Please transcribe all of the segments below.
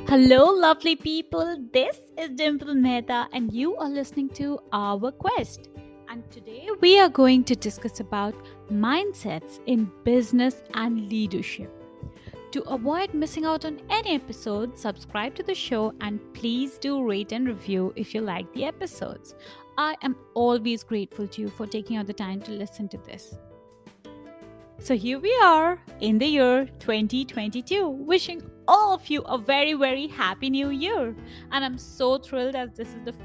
Hello, lovely people. This is Dimple Mehta, and you are listening to Our Quest. And today we are going to discuss about mindsets in business and leadership. To avoid missing out on any episode, subscribe to the show and please do rate and review if you like the episodes. I am always grateful to you for taking out the time to listen to this. So here we are in the year 2022, wishing all of you a very, very happy new year. And I'm so thrilled as this is the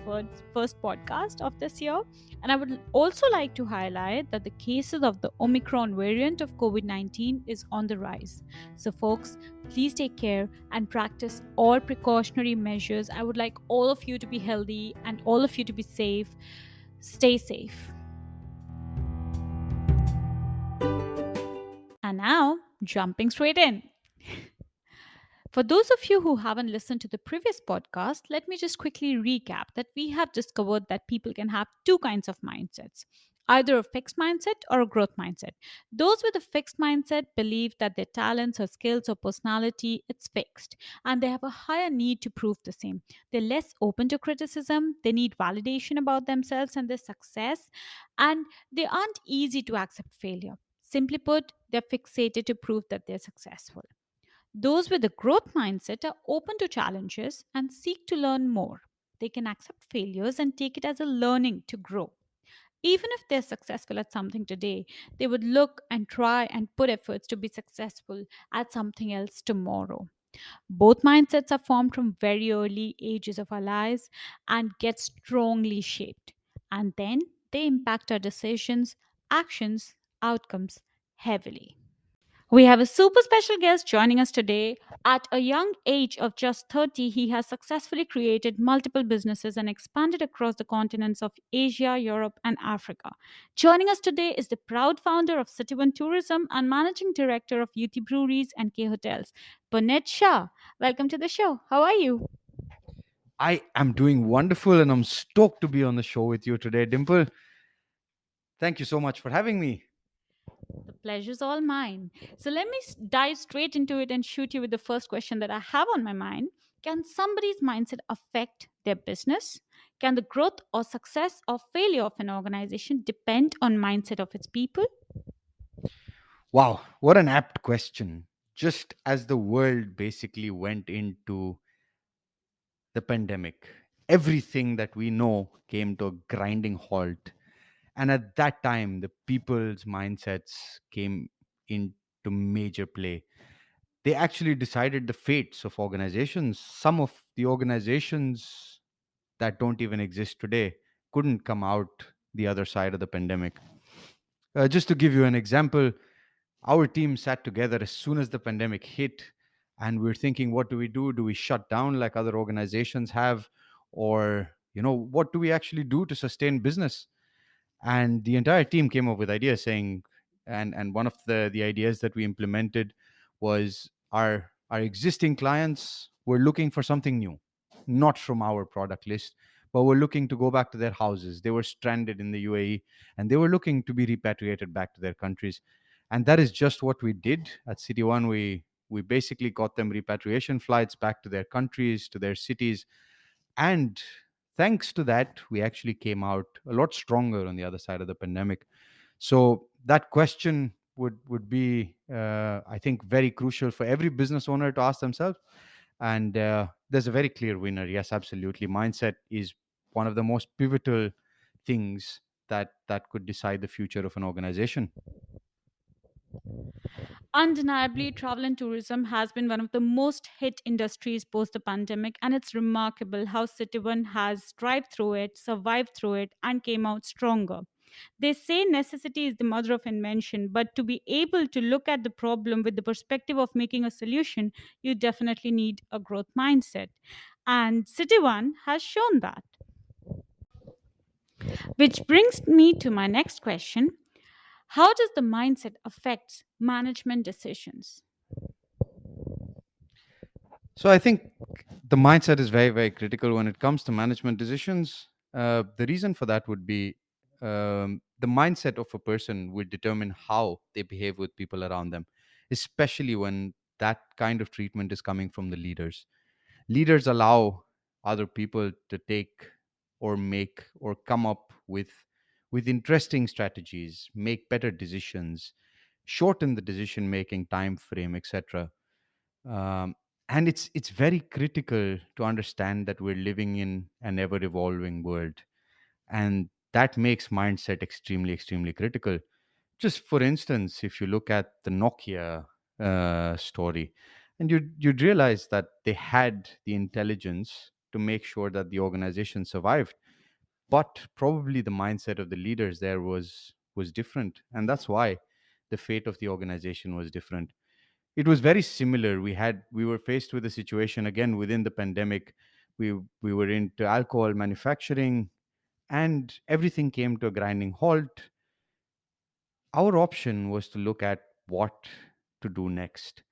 first podcast of this year. And I would also like to highlight that the cases of the Omicron variant of COVID 19 is on the rise. So, folks, please take care and practice all precautionary measures. I would like all of you to be healthy and all of you to be safe. Stay safe. And now, jumping straight in. For those of you who haven't listened to the previous podcast, let me just quickly recap that we have discovered that people can have two kinds of mindsets, either a fixed mindset or a growth mindset. Those with a fixed mindset believe that their talents or skills or personality it's fixed and they have a higher need to prove the same. They're less open to criticism, they need validation about themselves and their success, and they aren't easy to accept failure. Simply put, they're fixated to prove that they're successful. Those with a growth mindset are open to challenges and seek to learn more. They can accept failures and take it as a learning to grow. Even if they're successful at something today, they would look and try and put efforts to be successful at something else tomorrow. Both mindsets are formed from very early ages of our lives and get strongly shaped. And then they impact our decisions, actions, outcomes heavily. We have a super special guest joining us today. At a young age of just 30, he has successfully created multiple businesses and expanded across the continents of Asia, Europe, and Africa. Joining us today is the proud founder of City One Tourism and managing director of UT Breweries and K Hotels, Punit Shah. Welcome to the show. How are you? I am doing wonderful and I'm stoked to be on the show with you today, Dimple. Thank you so much for having me. The pleasure's all mine. So let me dive straight into it and shoot you with the first question that I have on my mind. Can somebody's mindset affect their business? Can the growth or success or failure of an organization depend on mindset of its people? Wow, what an apt question. Just as the world basically went into the pandemic, everything that we know came to a grinding halt. And at that time, the people's mindsets came into major play. They actually decided the fates of organizations. Some of the organizations that don't even exist today couldn't come out the other side of the pandemic. Just to give you an example, our team sat together as soon as the pandemic hit, and we're thinking, what do we do? Do we shut down like other organizations have? Or, what do we actually do to sustain business? And the entire team came up with ideas saying, and one of the ideas that we implemented was our existing clients were looking for something new, not from our product list, but were looking to go back to their houses. They were stranded in the UAE and they were looking to be repatriated back to their countries. And that is just what we did at City One. We basically got them repatriation flights back to their countries, to their cities, and thanks to that, we actually came out a lot stronger on the other side of the pandemic. So that question would be, I think, very crucial for every business owner to ask themselves. And there's a very clear winner. Yes, absolutely. Mindset is one of the most pivotal things that could decide the future of an organization. Undeniably, travel and tourism has been one of the most hit industries post the pandemic, and it's remarkable how City One has thrived through it, survived through it, and came out stronger. They say necessity is the mother of invention, but to be able to look at the problem with the perspective of making a solution, you definitely need a growth mindset. And City One has shown that. Which brings me to my next question. How does the mindset affect management decisions? So I think the mindset is very, very critical when it comes to management decisions. The reason for that would be the mindset of a person will determine how they behave with people around them, especially when that kind of treatment is coming from the leaders. Leaders allow other people to take or make or come up with interesting strategies, make better decisions, shorten the decision making time frame, etc. um, and it's very critical to understand that we're living in an ever evolving world, and that makes mindset extremely critical. Just for instance, if you look at the Nokia story, and you'd realize that they had the intelligence to make sure that the organization survived, but probably the mindset of the leaders there was different, and that's why the fate of the organization was different. It was very similar. We were faced with a situation again within the pandemic. We were into alcohol manufacturing, and everything came to a grinding halt. Our option was to look at what to do next.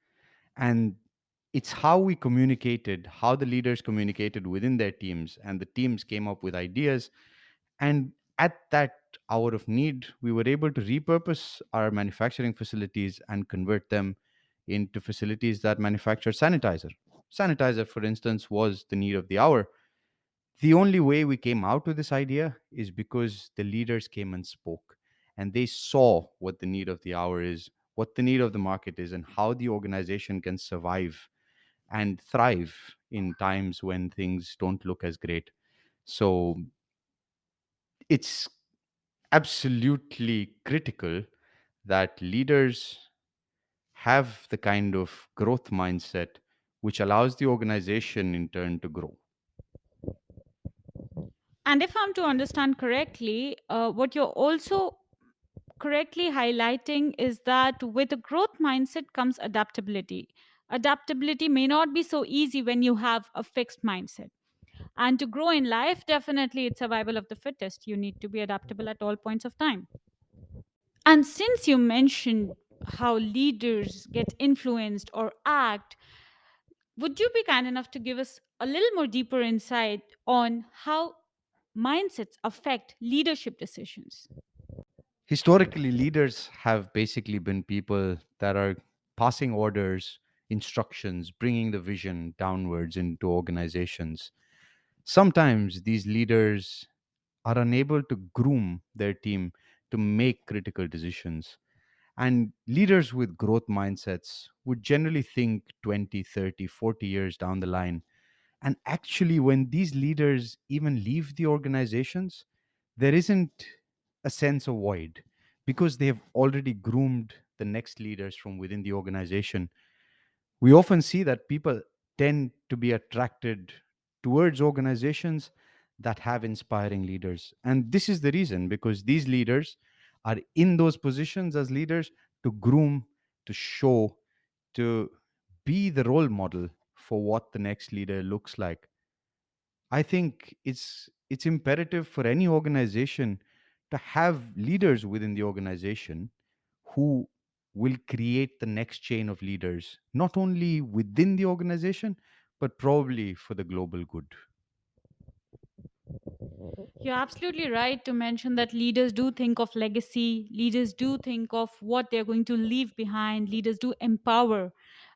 And it's how we communicated, how the leaders communicated within their teams, and the teams came up with ideas. And at that hour of need, we were able to repurpose our manufacturing facilities and convert them into facilities that manufacture sanitizer. Sanitizer, for instance, was the need of the hour. The only way we came out with this idea is because the leaders came and spoke, and they saw what the need of the hour is, what the need of the market is, and how the organization can survive and thrive in times when things don't look as great. So it's absolutely critical that leaders have the kind of growth mindset which allows the organization in turn to grow. And if I'm to understand correctly, what you're also correctly highlighting is that with a growth mindset comes adaptability. Adaptability may not be so easy when you have a fixed mindset. And to grow in life, definitely it's survival of the fittest. You need to be adaptable at all points of time. And since you mentioned how leaders get influenced or act, would you be kind enough to give us a little more deeper insight on how mindsets affect leadership decisions? Historically, leaders have basically been people that are passing orders, instructions, bringing the vision downwards into organizations. Sometimes these leaders are unable to groom their team to make critical decisions. And leaders with growth mindsets would generally think 20, 30, 40 years down the line. And actually, when these leaders even leave the organizations, there isn't a sense of void because they have already groomed the next leaders from within the organization. We often see that people tend to be attracted towards organizations that have inspiring leaders. And this is the reason, because these leaders are in those positions as leaders to groom, to show, to be the role model for what the next leader looks like. I think it's imperative for any organization to have leaders within the organization who will create the next chain of leaders, not only within the organization, but probably for the global good. You're absolutely right to mention that leaders do think of legacy, leaders do think of what they're going to leave behind, leaders do empower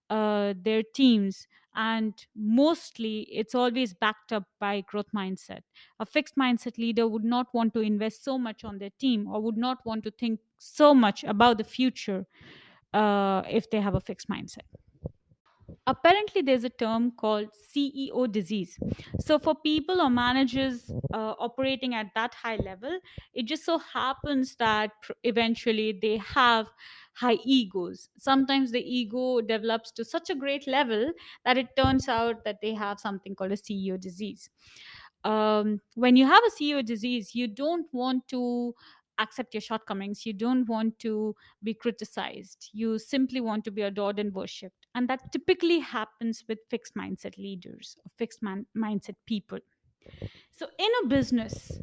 their teams. And mostly it's always backed up by growth mindset. A fixed mindset leader would not want to invest so much on their team or would not want to think so much about the future if they have a fixed mindset. Apparently there's a term called CEO disease. So for people or managers operating at that high level, it just so happens that eventually they have high egos. Sometimes the ego develops to such a great level that it turns out that they have something called a CEO disease. When you have a CEO disease, you don't want to accept your shortcomings. You don't want to be criticized. You simply want to be adored and worshipped. And that typically happens with fixed mindset leaders or mindset people. So, in a business,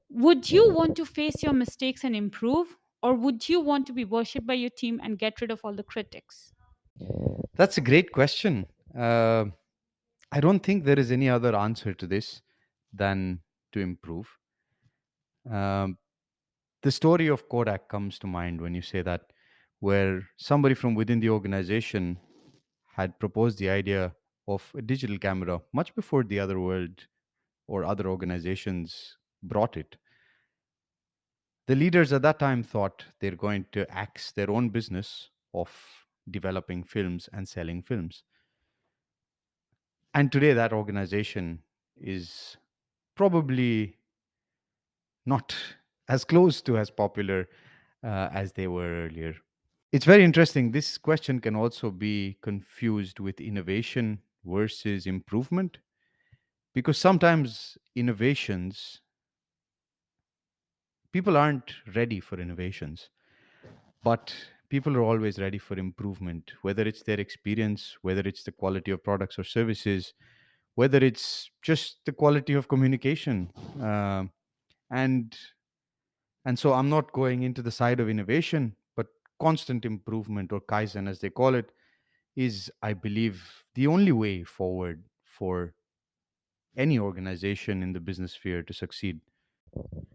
would you want to face your mistakes and improve? Or would you want to be worshipped by your team and get rid of all the critics? That's a great question. I don't think there is any other answer to this than to improve. Um, the story of Kodak comes to mind when you say that, where somebody from within the organization had proposed the idea of a digital camera much before the other world or other organizations brought it. The leaders at that time thought they're going to axe their own business of developing films and selling films. And today, that organization is probably not as close to as popular as they were earlier. It's very interesting. This question can also be confused with innovation versus improvement because sometimes innovations, people aren't ready for innovations, but people are always ready for improvement, whether it's their experience, whether it's the quality of products or services, whether it's just the quality of communication. Um and and so I'm not going into the side of innovation, but constant improvement, or kaizen as they call it, is, I believe, the only way forward for any organization in the business sphere to succeed.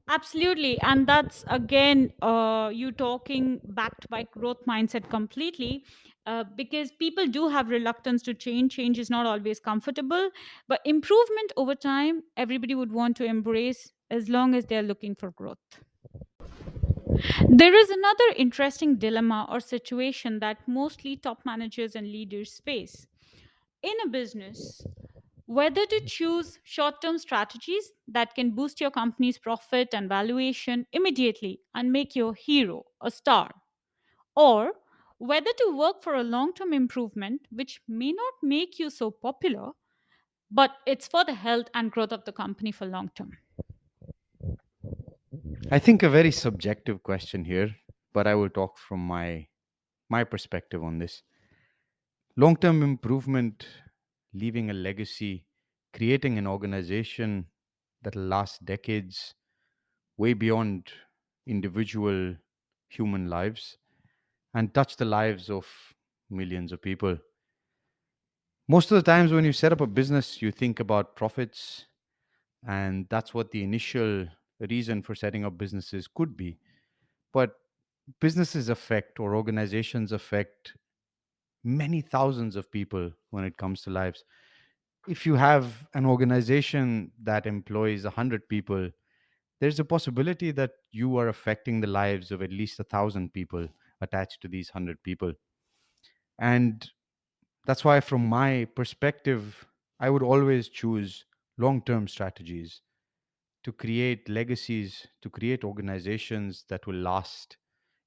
Absolutely. And that's again, you talking backed by growth mindset completely, because people do have reluctance to change. Change is not always comfortable, but improvement over time, everybody would want to embrace as long as they're looking for growth. There is another interesting dilemma or situation that mostly top managers and leaders face. In a business, whether to choose short term strategies that can boost your company's profit and valuation immediately and make you a hero, a star, or whether to work for a long term improvement which may not make you so popular, but it's for the health and growth of the company for long term. I think a very subjective question here, but I will talk from my perspective on this. Long term improvement, leaving a legacy, creating an organization that'll last decades, way beyond individual human lives, and touch the lives of millions of people. Most of the times, when you set up a business, you think about profits, and that's what the initial reason for setting up businesses could be. But businesses affect, or organizations affect, many thousands of people when it comes to lives. If you have an organization that employs 100 people, there's a possibility that you are affecting the lives of at least 1,000 people attached to these 100 people. And that's why, from my perspective, I would always choose long term strategies to create legacies, to create organizations that will last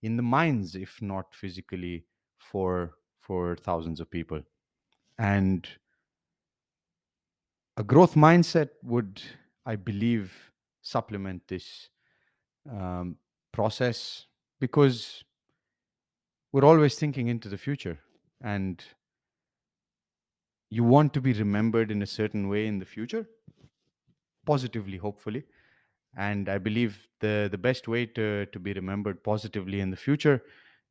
in the minds, if not physically, for thousands of people. And a growth mindset would, I believe, supplement this um, process, because we're always thinking into the future, and you want to be remembered in a certain way in the future, positively, hopefully. And I believe the best way to be remembered positively in the future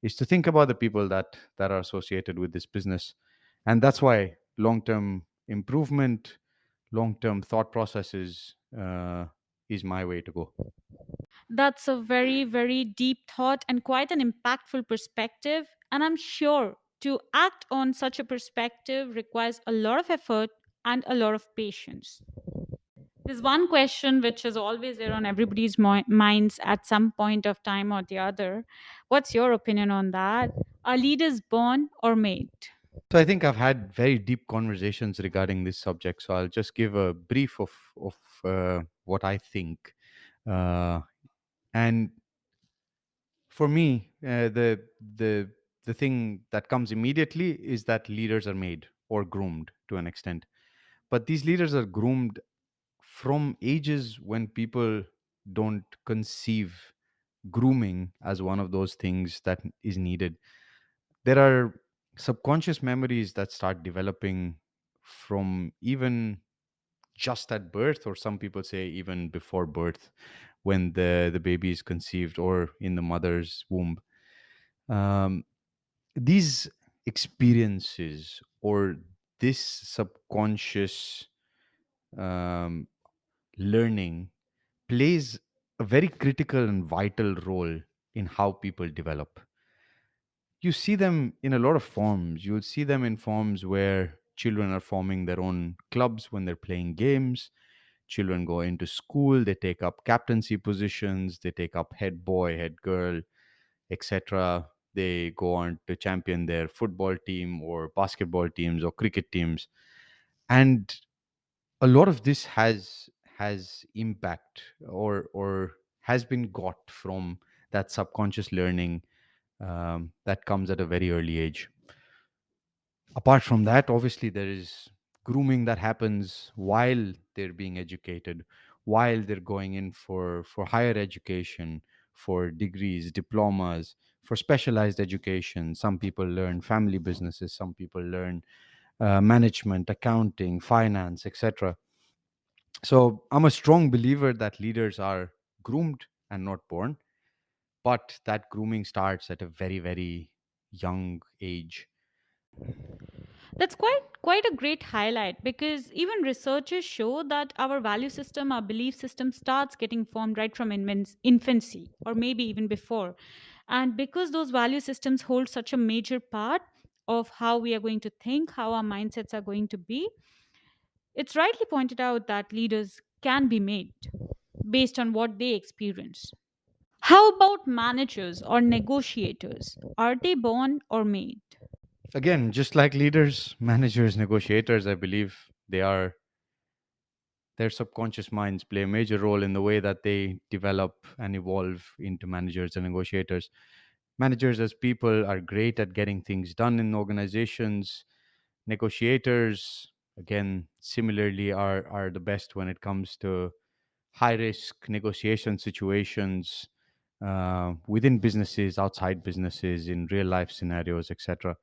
is to think about the people that are associated with this business. And that's why long term improvement, long term thought processes is my way to go. That's a very, very deep thought and quite an impactful perspective. And I'm sure to act on such a perspective requires a lot of effort and a lot of patience. There's one question which is always there on everybody's minds at some point of time or the other. What's your opinion on that? Are leaders born or made? So I think I've had very deep conversations regarding this subject. So I'll just give a brief of what I think. Uh, and for me, the thing that comes immediately is that leaders are made or groomed to an extent. But these leaders are groomed from ages when people don't conceive grooming as one of those things that is needed. There are subconscious memories that start developing from even just at birth, or some people say even before birth, when the baby is conceived or in the mother's womb. um, these experiences, or this subconscious um, learning, plays a very critical and vital role in how people develop. You see them in a lot of forms. You'll see them in forms where Children are forming their own clubs when they're playing games. Children go into school, they take up captaincy positions, they take up head boy, head girl, etc. They go on to champion their football team or basketball teams or cricket teams. And a lot of this has impact or has been got from that subconscious learning that comes at a very early age. Apart from that, obviously there is grooming that happens while they're being educated, while they're going in for higher education, for degrees, diplomas, for specialized education. Some people learn family businesses, some people learn management, accounting, finance, etc. So I'm a strong believer that leaders are groomed and not born, but that grooming starts at a very, very young age. That's quite a great highlight, because even researchers show that our value system, our belief system starts getting formed right from infancy, or maybe even before. And because those value systems hold such a major part of how we are going to think, how our mindsets are going to be, it's rightly pointed out that leaders can be made based on what they experience. How about managers or negotiators? Are they born or made? Again, just like leaders, managers, negotiators, I believe their subconscious minds play a major role in the way that they develop and evolve into managers and negotiators. Managers, as people, are great at getting things done in organizations. Negotiators, again, similarly, are the best when it comes to high risk negotiation situations within businesses, outside businesses, in real life scenarios, etc.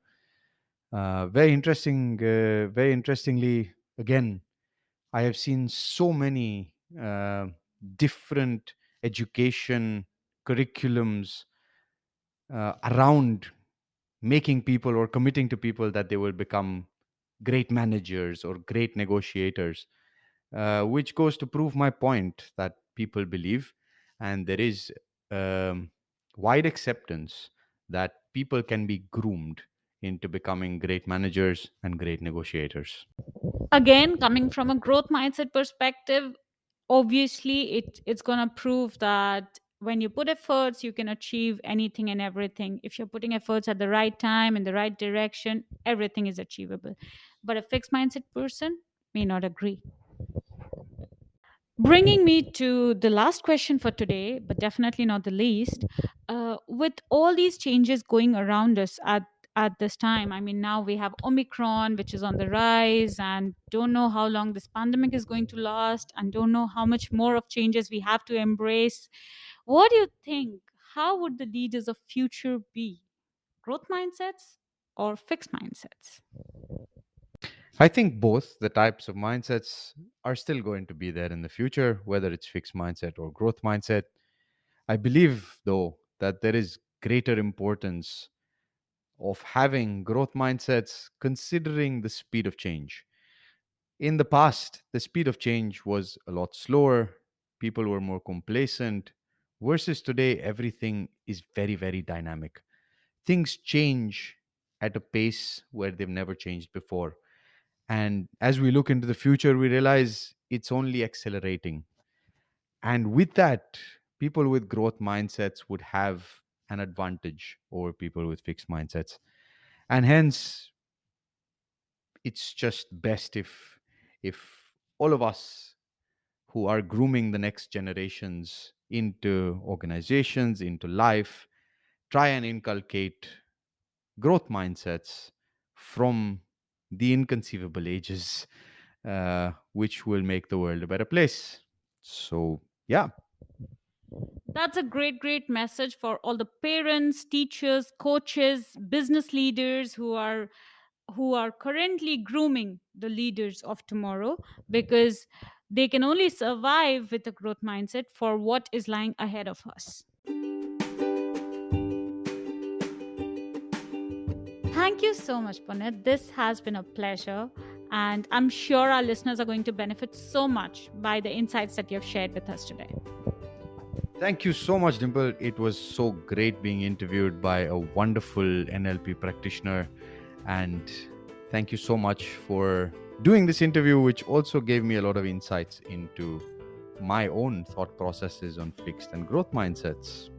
Very interesting. Very interestingly, again, I have seen so many different education curriculums around making people or committing to people that they will become great managers or great negotiators, which goes to prove my point that people believe, and there is um, wide acceptance that people can be groomed into becoming great managers and great negotiators. Again, coming from a growth mindset perspective, obviously it's going to prove that when you put efforts, you can achieve anything and everything. If you're putting efforts at the right time, in the right direction, everything is achievable. But a fixed mindset person may not agree. Bringing me to the last question for today, but definitely not the least. With all these changes going around us at this time, I mean, now we have Omicron, which is on the rise, and don't know how long this pandemic is going to last, and don't know how much more of changes we have to embrace. What do you think? How would the leaders of future be? Growth mindsets or fixed mindsets? I think both the types of mindsets are still going to be there in the future, whether it's fixed mindset or growth mindset. I believe, though, that there is greater importance of having growth mindsets considering the speed of change. In the past, the speed of change was a lot slower, people were more complacent, versus today, everything is very, very dynamic. Things change at a pace where they've never changed before. And as we look into the future, we realize it's only accelerating. And with that, people with growth mindsets would have an advantage over people with fixed mindsets. And hence, it's just best if all of us who are grooming the next generations into organizations, into life, try and inculcate growth mindsets from the inconceivable ages, which will make the world a better place. So, yeah. That's a great message for all the parents, teachers, coaches, business leaders who are currently grooming the leaders of tomorrow, because they can only survive with a growth mindset for what is lying ahead of us. Thank you so much, Punit. This has been a pleasure. And I'm sure our listeners are going to benefit so much by the insights that you have shared with us today. Thank you so much, Dimple. It was so great being interviewed by a wonderful NLP practitioner. And Thank you so much for doing this interview, which also gave me a lot of insights into my own thought processes on fixed and growth mindsets.